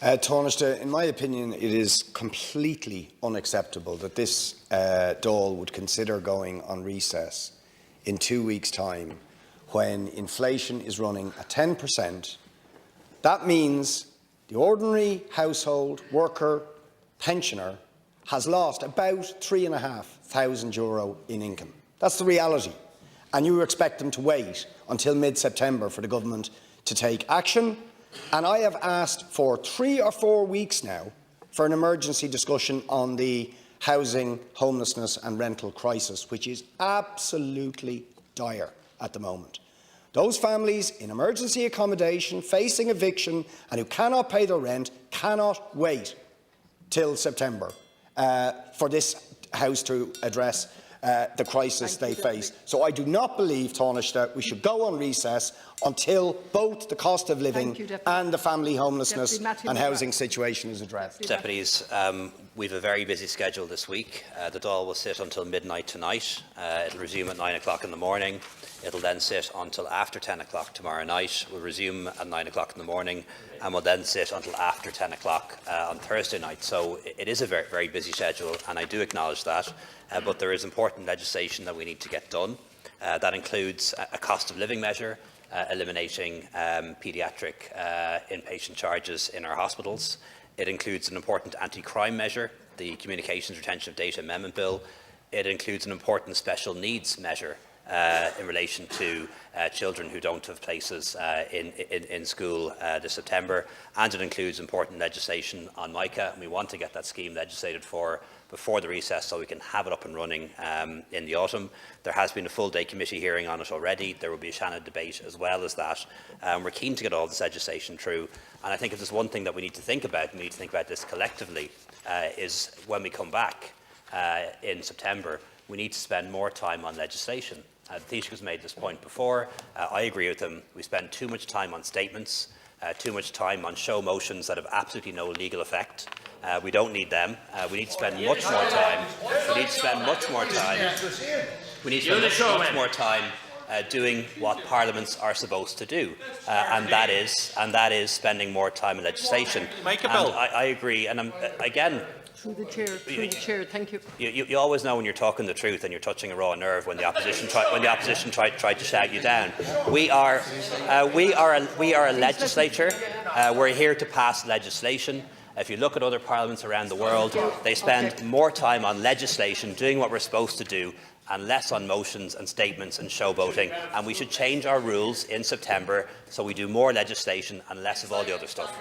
Taoiseach, in my opinion, it is completely unacceptable that this Dáil would consider going on recess in 2 weeks' time when inflation is running at 10%. That means the ordinary household worker pensioner has lost about €3,500 in income. That's the reality. And you expect them to wait until mid-September for the government to take action. And I have asked for 3 or 4 weeks now for an emergency discussion on the housing, homelessness and rental crisis, which is absolutely dire at the moment. Those families in emergency accommodation facing eviction and who cannot pay their rent cannot wait till September for this House to address the crisis they face. So I do not believe, Taoiseach, that we should go on recess until both the cost of living and the family homelessness and housing situation is addressed. Deputies, we have a very busy schedule this week. The Dáil will sit until midnight tonight. It will resume at 9 o'clock in the morning. It will then sit until after 10 o'clock tomorrow night. We'll resume at 9 o'clock in the morning and will then sit until after 10 o'clock on Thursday night. So it is a very, very busy schedule, and I do acknowledge that. But there is important legislation that we need to get done. That includes a cost of living measure, eliminating paediatric inpatient charges in our hospitals. It includes an important anti-crime measure, the Communications Retention of Data Amendment Bill. It includes an important special needs measure in relation to children who don't have places in school this September, and it includes important legislation on MICA, and we want to get that scheme legislated for before the recess so we can have it up and running in the autumn. There has been a full-day committee hearing on it already. There will be a Shannon debate as well as that. We're keen to get all this legislation through, and I think if there's one thing that we need to think about, and we need to think about this collectively, is when we come back in September, we need to spend more time on legislation. The Taoiseach has made this point before. I agree with him. We spend too much time on statements, too much time on show motions that have absolutely no legal effect. We don't need them. We need to spend much more time. We need to spend much more time. We need to spend much more time doing what parliaments are supposed to do, and that is spending more time on legislation. I agree, and again. Through the chair, thank you. You always know when you're talking the truth and you're touching a raw nerve when the opposition tried to shout you down. We are a legislature. We're here to pass legislation. If you look at other parliaments around the world, they spend more time on legislation, doing what we're supposed to do, and less on motions and statements and showboating. And we should change our rules in September so we do more legislation and less of all the other stuff.